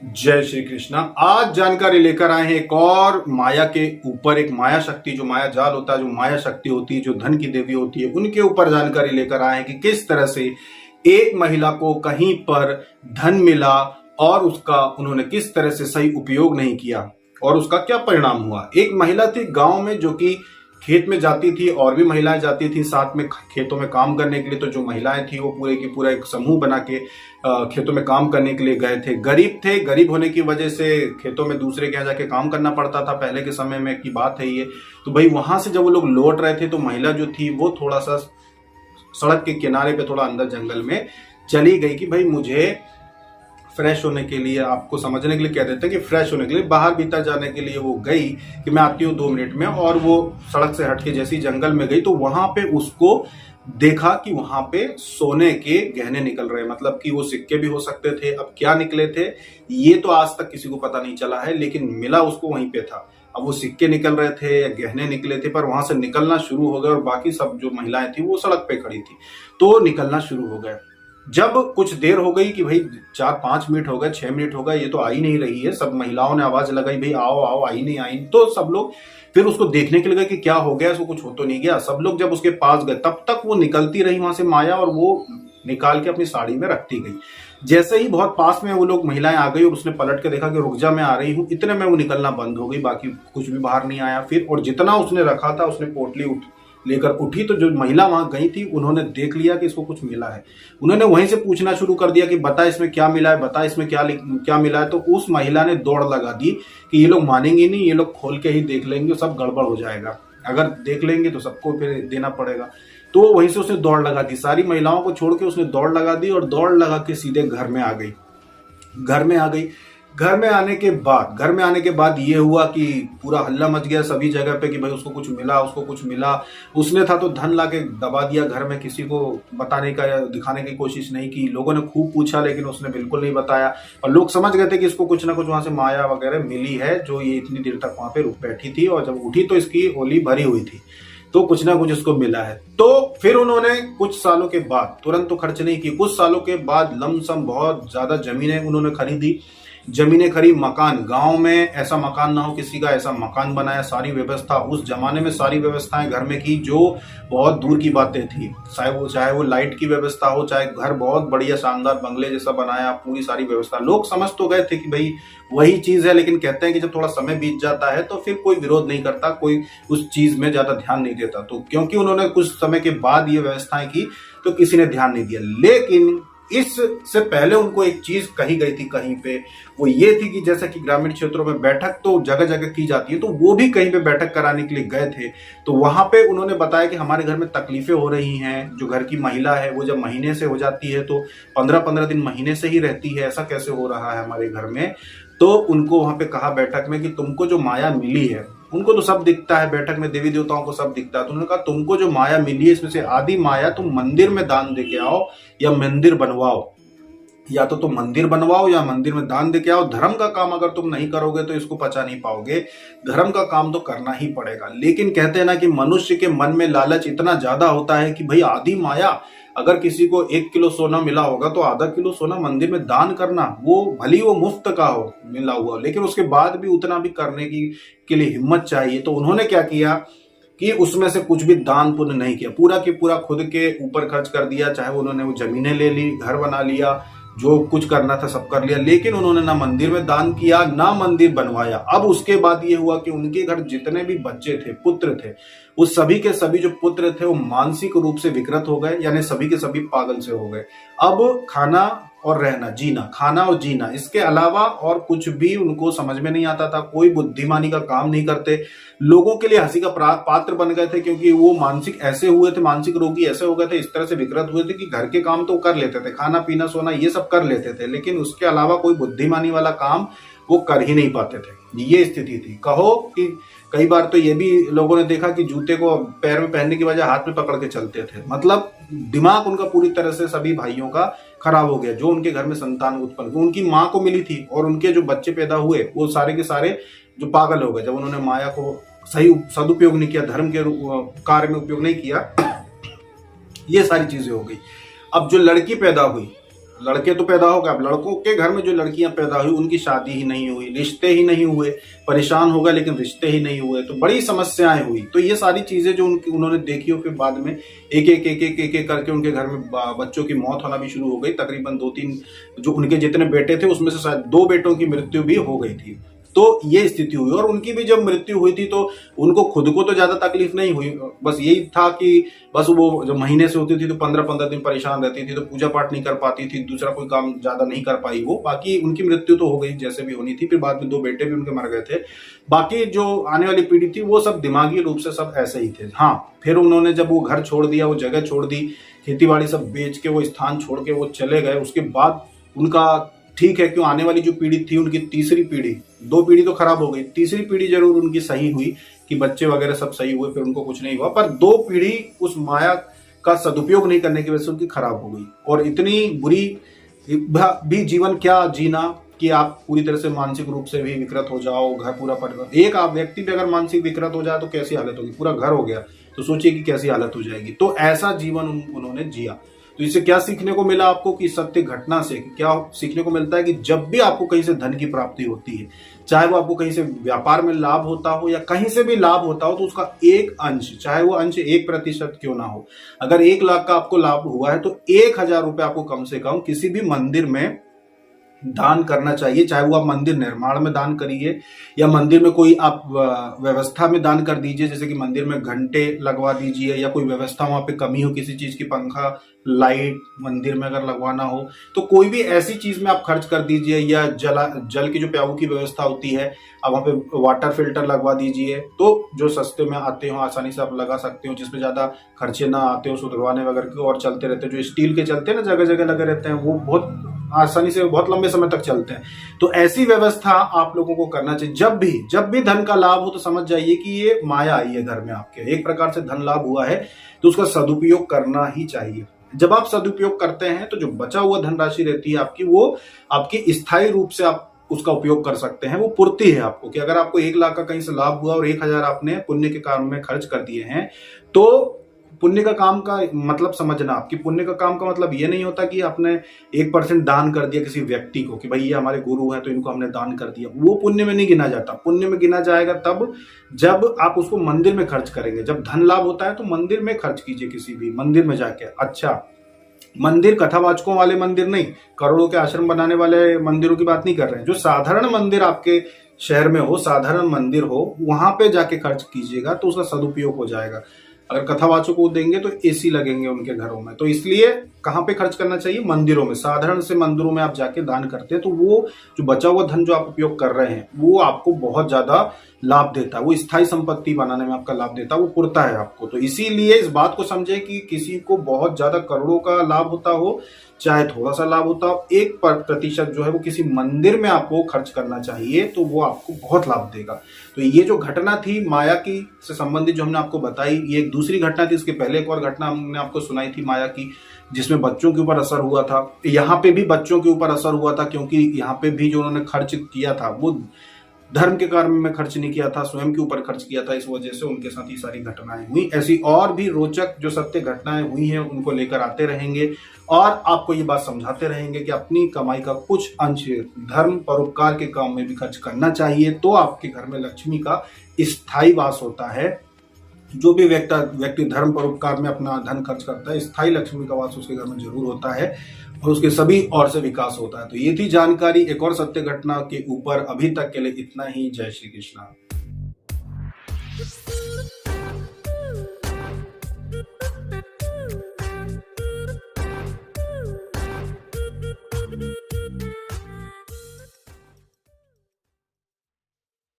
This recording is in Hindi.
जय श्री कृष्णा। आज जानकारी लेकर आए हैं एक और माया के ऊपर, एक माया शक्ति, जो माया जाल होता है, जो माया शक्ति होती है, जो धन की देवी होती है, उनके ऊपर जानकारी लेकर आए हैं कि किस तरह से एक महिला को कहीं पर धन मिला और उसका उन्होंने किस तरह से सही उपयोग नहीं किया और उसका क्या परिणाम हुआ। एक महिला थी गांव में जो कि खेत में जाती थी और भी महिलाएं जाती थी साथ में खेतों में काम करने के लिए। तो जो महिलाएं थी वो पूरे की पूरा एक समूह बना के खेतों में काम करने के लिए गए थे। गरीब थे, गरीब होने की वजह से खेतों में दूसरे के यहाँ जाके काम करना पड़ता था। पहले के समय में की बात है ये। तो भाई वहां से जब वो लोग लौट रहे थे तो महिला जो थी वो थोड़ा सा सड़क के किनारे पे थोड़ा अंदर जंगल में चली गई कि भाई मुझे फ्रेश होने के लिए, आपको समझने के लिए कह देते हैं कि फ्रेश होने के लिए बाहर भीतर जाने के लिए वो गई कि मैं आती हूँ 2 मिनट में। और वो सड़क से हटके जैसी जंगल में गई तो वहां पे उसको देखा कि वहां पे सोने के गहने निकल रहे, मतलब कि वो सिक्के भी हो सकते थे। अब क्या निकले थे ये तो आज तक किसी को पता नहीं चला है, लेकिन मिला उसको वहीं पे था। अब वो सिक्के निकल रहे थे या गहने निकले थे, पर वहां से निकलना शुरू हो गए और बाकी सब जो महिलाएं थी वो सड़क पे खड़ी थी तो निकलना शुरू हो गए। जब कुछ देर हो गई कि भाई 4-5 मिनट हो गए, 6 मिनट हो गए, ये तो आ ही नहीं रही है, सब महिलाओं ने आवाज लगाई भाई आओ आओ, आई नहीं आई। तो सब लोग फिर उसको देखने के लिए गए कि क्या हो गया, इसको कुछ हो तो नहीं गया। सब लोग जब उसके पास गए तब तक वो निकलती रही वहां से माया, और वो निकाल के अपनी साड़ी में रखती गई। जैसे ही बहुत पास में वो लोग महिलाएं आ गई और उसने पलट के देखा कि रुक जा मैं आ रही हूँ, इतने में वो निकलना बंद हो गई, बाकी कुछ भी बाहर नहीं आया फिर। और जितना उसने रखा था उसने पोटली लेकर उठी तो जो महिला वहां गई थी उन्होंने देख लिया कि इसको कुछ मिला है। उन्होंने वहीं से पूछना शुरू कर दिया कि बता इसमें क्या मिला है, बता इसमें क्या मिला है। तो उस महिला ने दौड़ लगा दी कि ये लोग मानेंगे नहीं, ये लोग खोल के ही देख लेंगे, सब गड़बड़ हो जाएगा, अगर देख लेंगे तो सबको फिर देना पड़ेगा। तो वहीं से उसने दौड़ लगा दी, सारी महिलाओं को छोड़ के उसने दौड़ लगा दी और दौड़ लगा के सीधे घर में आ गई। घर में आ गई। घर में आने के बाद ये हुआ कि पूरा हल्ला मच गया सभी जगह पे कि भाई उसको कुछ मिला, उसको कुछ मिला। उसने था तो धन लाके दबा दिया घर में, किसी को बताने का या दिखाने की कोशिश नहीं की। लोगों ने खूब पूछा लेकिन उसने बिल्कुल नहीं बताया, और लोग समझ गए थे कि इसको कुछ ना कुछ वहां से माया वगैरह मिली है, जो ये इतनी देर तक वहां पे रुक बैठी थी और जब उठी तो इसकी होली भरी हुई थी, तो कुछ ना कुछ उसको मिला है। तो फिर उन्होंने कुछ सालों के बाद, तुरंत तो खर्च नहीं की, कुछ सालों के बाद लमसम बहुत ज्यादा जमीनें उन्होंने खरीदी। जमीनें खरीद, मकान, गांव में ऐसा मकान ना हो किसी का, ऐसा मकान बनाया। सारी व्यवस्था उस जमाने में, सारी व्यवस्थाएं घर में की जो बहुत दूर की बातें थी। चाहे वो लाइट की व्यवस्था हो, चाहे घर बहुत बढ़िया शानदार बंगले जैसा बनाया, पूरी सारी व्यवस्था। लोग समझ तो गए थे कि भाई वही चीज है, लेकिन कहते हैं कि जब थोड़ा समय बीत जाता है तो फिर कोई विरोध नहीं करता, कोई उस चीज में ज्यादा ध्यान नहीं देता। तो क्योंकि उन्होंने कुछ समय के बाद ये व्यवस्थाएं की तो किसी ने ध्यान नहीं दिया। लेकिन इससे पहले उनको एक चीज कही गई थी कहीं पे, वो ये थी कि जैसा कि ग्रामीण क्षेत्रों में बैठक तो जगह जगह की जाती है, तो वो भी कहीं पे बैठक कराने के लिए गए थे। तो वहां पे उन्होंने बताया कि हमारे घर में तकलीफें हो रही हैं। जो घर की महिला है वो जब महीने से हो जाती है तो 15-15 दिन महीने से ही रहती है, ऐसा कैसे हो रहा है हमारे घर में। तो उनको वहां पे कहा बैठक में कि तुमको जो माया मिली है, उनको तो सब दिखता है, बैठक में देवी देवताओं को सब दिखता है। तो उन्होंने कहा तुमको जो माया मिली है इसमें से आधी माया तुम मंदिर में दान दे के आओ या मंदिर बनवाओ, या तो तुम मंदिर बनवाओ या मंदिर में दान दे के आओ। धर्म का काम अगर तुम नहीं करोगे तो इसको पचा नहीं पाओगे, धर्म का काम तो करना ही पड़ेगा। लेकिन कहते हैं ना कि मनुष्य के मन में लालच इतना ज्यादा होता है कि भाई आधी माया, अगर किसी को 1 किलो सोना मिला होगा तो आधा किलो सोना मंदिर में दान करना, वो भली वो मुफ्त का हो मिला हुआ, लेकिन उसके बाद भी उतना भी करने के लिए हिम्मत चाहिए। तो उन्होंने क्या किया कि उसमें से कुछ भी दान पुण्य नहीं किया, पूरा की पूरा खुद के ऊपर खर्च कर दिया। चाहे उन्होंने वो जमीनें ले ली, घर बना लिया, जो कुछ करना था सब कर लिया, लेकिन उन्होंने ना मंदिर में दान किया ना मंदिर बनवाया। अब उसके बाद ये हुआ कि उनके घर जितने भी बच्चे थे, पुत्र थे, उस सभी के सभी जो पुत्र थे वो मानसिक रूप से विकृत हो गए, यानी सभी के सभी पागल से हो गए। अब खाना और रहना, जीना, खाना और जीना, इसके अलावा और कुछ भी उनको समझ में नहीं आता था। कोई बुद्धिमानी का काम नहीं करते, लोगों के लिए हंसी का पात्र बन गए थे, क्योंकि वो मानसिक ऐसे हुए थे, मानसिक रोगी ऐसे हो गए थे, इस तरह से विकृत हुए थे कि घर के काम तो कर लेते थे, खाना पीना सोना ये सब कर लेते थे, लेकिन उसके अलावा कोई बुद्धिमानी वाला काम वो कर ही नहीं पाते थे। ये स्थिति थी। कहो कि कई बार तो ये भी लोगों ने देखा कि जूते को पैर में पहनने की बजाय हाथ में पकड़ के चलते थे। मतलब दिमाग उनका पूरी तरह से सभी भाइयों का खराब हो गया। जो उनके घर में संतान उत्पन्न, उनकी माँ को मिली थी और उनके जो बच्चे पैदा हुए वो सारे के सारे जो पागल हो गए, जब उन्होंने माया को सही सदुपयोग नहीं किया, धर्म के कार्य में उपयोग नहीं किया, ये सारी चीजें हो गई। अब जो लड़की पैदा हुई लड़के तो पैदा हो गए, अब लड़कों के घर में जो लड़कियां पैदा हुई उनकी शादी ही नहीं हुई, रिश्ते ही नहीं हुए, परेशान हो गए लेकिन रिश्ते ही नहीं हुए, तो बड़ी समस्याएं हुई। तो ये सारी चीजें जो उन्होंने देखी और फिर बाद में एक एक एक एक एक एक करके उनके घर में बच्चों की मौत होना भी शुरू हो गई। तकरीबन 2-3 जो उनके जितने बेटे थे उसमें से शायद 2 बेटों की मृत्यु भी हो गई थी। तो ये स्थिति हुई और उनकी भी जब मृत्यु हुई थी तो उनको खुद को तो ज्यादा तकलीफ नहीं हुई, बस यही था कि बस वो जब महीने से होती थी तो 15-15 दिन परेशान रहती थी, तो पूजा पाठ नहीं कर पाती थी, दूसरा कोई काम ज्यादा नहीं कर पाई वो। बाकी उनकी मृत्यु तो हो गई जैसे भी होनी थी, फिर बाद में 2 बेटे भी उनके मर गए थे। बाकी जो आने वाली पीढ़ी थी वो सब दिमागी रूप से सब ऐसे ही थे। हाँ, फिर उन्होंने जब वो घर छोड़ दिया, वो जगह छोड़ दी, खेती बाड़ी सब बेच के वो स्थान छोड़ के वो चले गए, उसके बाद उनका ठीक है क्यों आने वाली जो पीढ़ी थी उनकी तीसरी पीढ़ी, 2 पीढ़ी तो खराब हो गई, तीसरी पीढ़ी जरूर उनकी सही हुई कि बच्चे वगैरह सब सही हुए, फिर उनको कुछ नहीं हुआ, पर 2 पीढ़ी उस माया का सदुपयोग नहीं करने की वजह से उनकी खराब हो गई। और इतनी बुरी भी जीवन क्या जीना कि आप पूरी तरह से मानसिक रूप से भी विकृत हो जाओ, घर पूरा परिवार, एक आप व्यक्ति भी अगर मानसिक विकृत हो जाए तो कैसी हालत होगी, पूरा घर हो गया तो सोचिए कि कैसी हालत हो जाएगी। तो ऐसा जीवन उन्होंने जिया। तो इससे क्या सीखने को मिला आपको कि सत्य घटना से क्या सीखने को मिलता है कि जब भी आपको कहीं से धन की प्राप्ति होती है, चाहे वो आपको कहीं से व्यापार में लाभ होता हो या कहीं से भी लाभ होता हो, तो उसका एक अंश, चाहे वो अंश 1% क्यों ना हो, अगर 1 लाख का आपको लाभ हुआ है तो 1000 रुपए आपको कम से कम किसी भी मंदिर में दान करना चाहिए। चाहे वो आप मंदिर निर्माण में दान करिए या मंदिर में कोई आप व्यवस्था में दान कर दीजिए, जैसे कि मंदिर में घंटे लगवा दीजिए या कोई व्यवस्था वहां पे कमी हो किसी चीज की, पंखा लाइट मंदिर में अगर लगवाना हो तो कोई भी ऐसी चीज में आप खर्च कर दीजिए। या जल की जो प्याऊ की व्यवस्था होती है, आप वहां पे वाटर फिल्टर लगवा दीजिए, तो जो सस्ते में आते हो आसानी से आप लगा सकते हो, जिसमें ज्यादा खर्चे ना आते हो सुधरवाने वगैरह के, और चलते रहते हैं जो स्टील के चलते हैं ना, जगह जगह लगे रहते हैं, वो बहुत आसानी से बहुत लंबे समय तक चलते हैं। तो ऐसी व्यवस्था आप लोगों को करना चाहिए। जब भी धन का लाभ हो तो समझ जाइए कि ये माया आई है घर में, आपके एक प्रकार से धन लाभ हुआ है, तो उसका सदुपयोग करना ही चाहिए। जब आप सदुपयोग करते हैं तो जो बचा हुआ धनराशि रहती है आपकी, वो आपकी स्थायी रूप से आप उसका उपयोग कर सकते हैं। वो पूर्ति है आपको कि अगर आपको 1 लाख का कहीं से लाभ हुआ और 1000 आपने पुण्य के काम में खर्च कर दिए हैं, तो पुण्य का काम का मतलब समझना, आपकी पुण्य का काम का मतलब ये नहीं होता कि आपने 1% दान कर दिया किसी व्यक्ति को कि भाई ये हमारे गुरु हैं तो इनको हमने दान कर दिया, वो पुण्य में नहीं गिना जाता। पुण्य में गिना जाएगा तब जब आप उसको मंदिर में खर्च करेंगे। जब धन लाभ होता है तो मंदिर में खर्च कीजिए, किसी भी मंदिर में जाके। अच्छा, मंदिर कथावाचकों वाले मंदिर नहीं, करोड़ों के आश्रम बनाने वाले मंदिरों की बात नहीं कर रहे हैं। जो साधारण मंदिर आपके शहर में हो, साधारण मंदिर हो, वहां पे जाके खर्च कीजिएगा तो उसका सदुपयोग हो जाएगा। अगर कथावाचकों को देंगे तो एसी लगेंगे उनके घरों में, तो इसलिए कहाँ पे खर्च करना चाहिए? मंदिरों में। साधारण से मंदिरों में आप जाके दान करते हैं तो वो जो बचा हुआ धन जो आप उपयोग कर रहे हैं वो आपको बहुत ज्यादा लाभ देता है, वो स्थायी संपत्ति बनाने में आपका लाभ देता है, वो पुरता है आपको। तो इसीलिए इस बात को समझे कि किसी को बहुत ज्यादा करोड़ों का लाभ होता हो चाहे थोड़ा सा लाभ होता हो, 1% जो है वो किसी मंदिर में आपको खर्च करना चाहिए, तो वो आपको बहुत लाभ देगा। तो ये जो घटना थी माया की से संबंधित जो हमने आपको बताई, ये एक दूसरी घटना थी। इसके पहले एक और घटना हमने आपको सुनाई थी माया की, जिसमें बच्चों के ऊपर असर हुआ था। यहाँ पे भी बच्चों के ऊपर असर हुआ था, क्योंकि यहाँ पे भी जो उन्होंने खर्च किया था वो धर्म के कारण में खर्च नहीं किया था, स्वयं के ऊपर खर्च किया था, इस वजह से उनके साथ ये सारी घटनाएं हुई। ऐसी और भी रोचक जो सत्य घटनाएं हुई हैं उनको लेकर आते रहेंगे और आपको ये बात समझाते रहेंगे कि अपनी कमाई का कुछ अंश धर्म परोपकार के काम में भी खर्च करना चाहिए, तो आपके घर में लक्ष्मी का स्थायी वास होता है। जो भी व्यक्ति धर्म परोपकार में अपना धन खर्च करता है, स्थायी लक्ष्मी का वास उसके घर में जरूर होता है और उसके सभी और से विकास होता है। तो ये थी जानकारी एक और सत्य घटना के ऊपर। अभी तक के लिए इतना ही। जय श्री कृष्णा।